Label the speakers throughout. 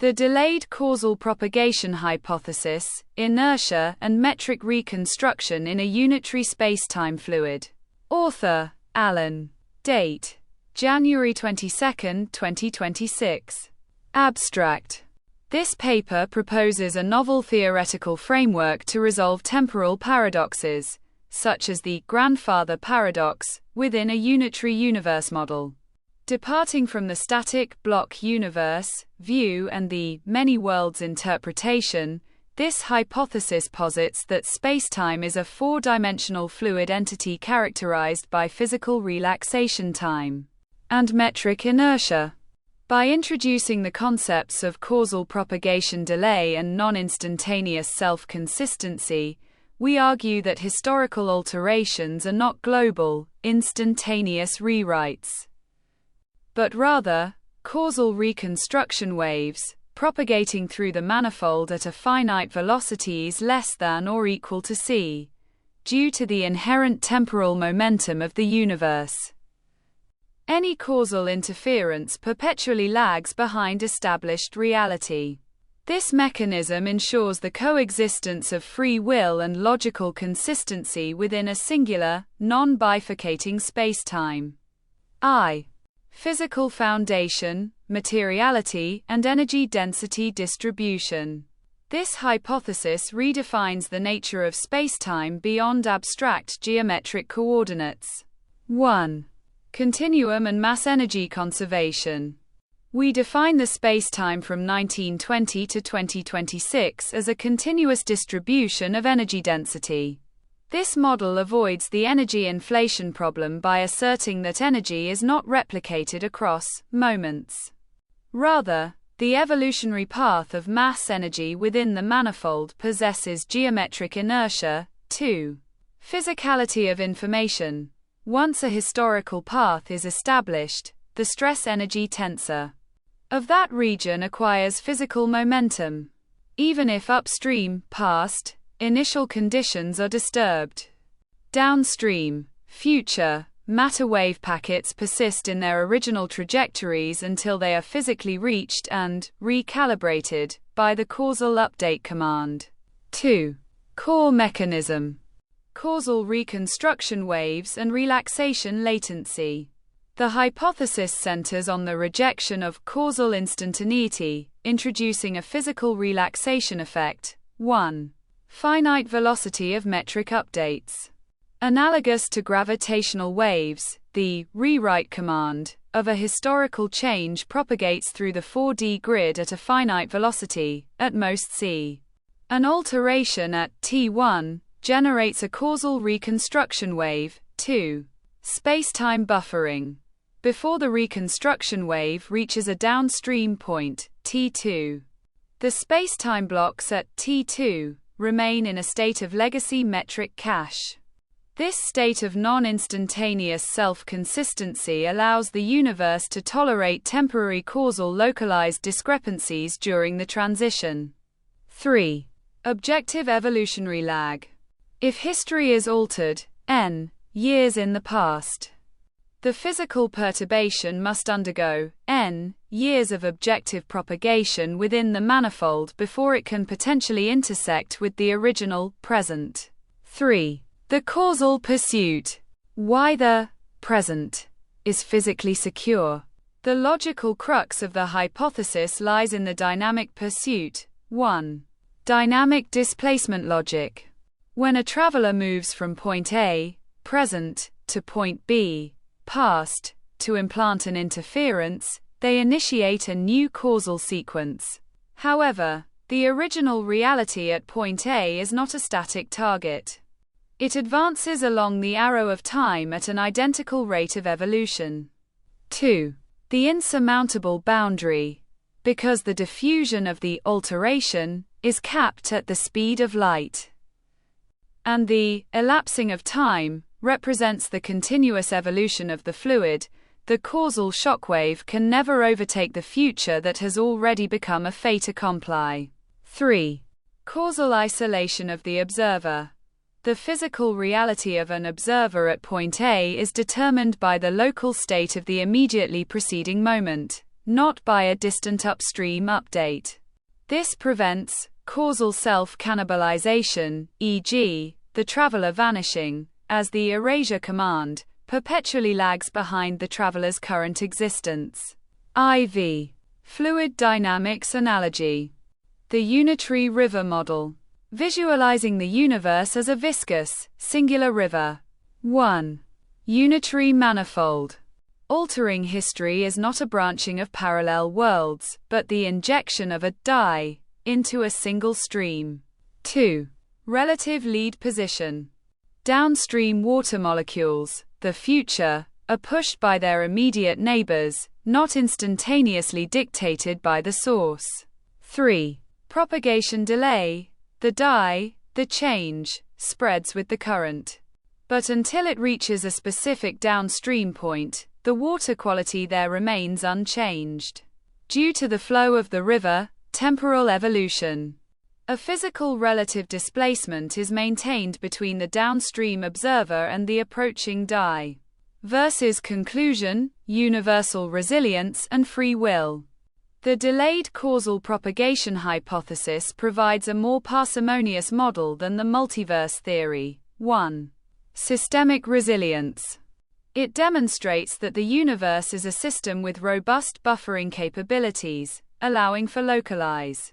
Speaker 1: The delayed causal propagation hypothesis, inertia and metric reconstruction in a unitary spacetime fluid. Author, Alan. Date, January 22, 2026. Abstract. This paper proposes a novel theoretical framework to resolve temporal paradoxes, such as the grandfather paradox, within a unitary universe model. Departing from the static block universe view and the many worlds interpretation, this hypothesis posits that spacetime is a four-dimensional fluid entity characterized by physical relaxation time and metric inertia. By introducing the concepts of causal propagation delay and non-instantaneous self-consistency, we argue that historical alterations are not global, instantaneous rewrites, but rather, causal reconstruction waves, propagating through the manifold at a finite velocities less than or equal to c, due to the inherent temporal momentum of the universe. Any causal interference perpetually lags behind established reality. This mechanism ensures the coexistence of free will and logical consistency within a singular, non-bifurcating spacetime. Physical foundation, materiality, and energy density distribution. This hypothesis redefines the nature of spacetime beyond abstract geometric coordinates. 1. Continuum and mass-energy conservation. We define the spacetime from 1920 to 2026 as a continuous distribution of energy density. This model avoids the energy inflation problem by asserting that energy is not replicated across moments. Rather, the evolutionary path of mass energy within the manifold possesses geometric inertia. 2. Physicality of information. Once a historical path is established, the stress-energy tensor of that region acquires physical momentum, even if upstream, past, initial conditions are disturbed. Downstream, future, matter wave packets persist in their original trajectories until they are physically reached and recalibrated by the causal update command. 2. Core mechanism. Causal reconstruction waves and relaxation latency. The hypothesis centers on the rejection of causal instantaneity, introducing a physical relaxation effect. 1. Finite velocity of metric updates. Analogous to gravitational waves, the rewrite command of a historical change propagates through the 4D grid at a finite velocity, at most c. An alteration at t1 generates a causal reconstruction wave. 2. Spacetime buffering. Before the reconstruction wave reaches a downstream point, t2, the spacetime blocks at t2 remain in a state of legacy metric cache. This state of non-instantaneous self-consistency allows the universe to tolerate temporary causal localized discrepancies during the transition. 3. Objective evolutionary lag. If history is altered, n years in the past, the physical perturbation must undergo n years of objective propagation within the manifold before it can potentially intersect with the original present. 3. The causal pursuit. Why the present is physically secure. The logical crux of the hypothesis lies in the dynamic pursuit. 1. Dynamic displacement logic. When a traveler moves from point A, present, to point B, past, to implant an interference, they initiate a new causal sequence. However, the original reality at point A is not a static target. It advances along the arrow of time at an identical rate of evolution. 2. The insurmountable boundary. Because the diffusion of the alteration is capped at the speed of light, and the elapsing of time represents the continuous evolution of the fluid, the causal shockwave can never overtake the future that has already become a fait accompli. 3. Causal isolation of the observer. The physical reality of an observer at point A is determined by the local state of the immediately preceding moment. not by a distant upstream update. This prevents causal self-cannibalization, e.g., the traveler vanishing, as the erasure command perpetually lags behind the traveler's current existence. IV. Fluid dynamics analogy. The unitary river model. Visualizing the universe as a viscous, singular river. 1. Unitary manifold. Altering history is not a branching of parallel worlds, but the injection of a die into a single stream. 2. Relative lead position. Downstream water molecules, the future, are pushed by their immediate neighbors, not instantaneously dictated by the source. 3. Propagation delay. The die, the change, spreads with the current. But until it reaches a specific downstream point, the water quality there remains unchanged. Due to the flow of the river, temporal evolution. A physical relative displacement is maintained between the downstream observer and the approaching die. Versus conclusion, universal resilience and free will. The delayed causal propagation hypothesis provides a more parsimonious model than the multiverse theory. 1. Systemic resilience. It demonstrates that the universe is a system with robust buffering capabilities, allowing for localize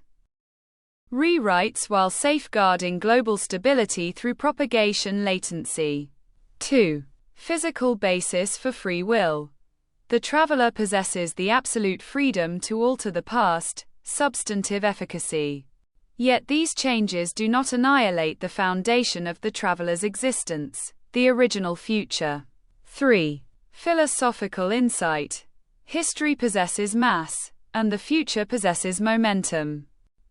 Speaker 1: rewrites while safeguarding global stability through propagation latency. 2. Physical basis for free will. The traveler possesses the absolute freedom to alter the past, substantive efficacy. Yet these changes do not annihilate the foundation of the traveler's existence, the original future. 3. Philosophical insight. History possesses mass, and the future possesses momentum.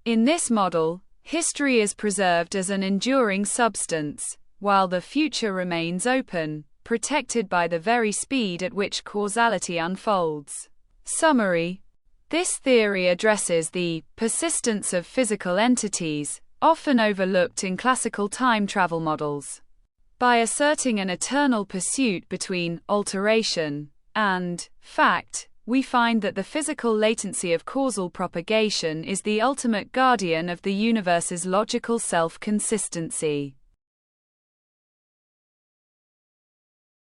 Speaker 1: In this model, history is preserved as an enduring substance, while the future remains open, protected by the very speed at which causality unfolds. Summary. This theory addresses the persistence of physical entities, often overlooked in classical time travel models. By asserting an eternal pursuit between alteration and fact, we find that the physical latency of causal propagation is the ultimate guardian of the universe's logical self-consistency.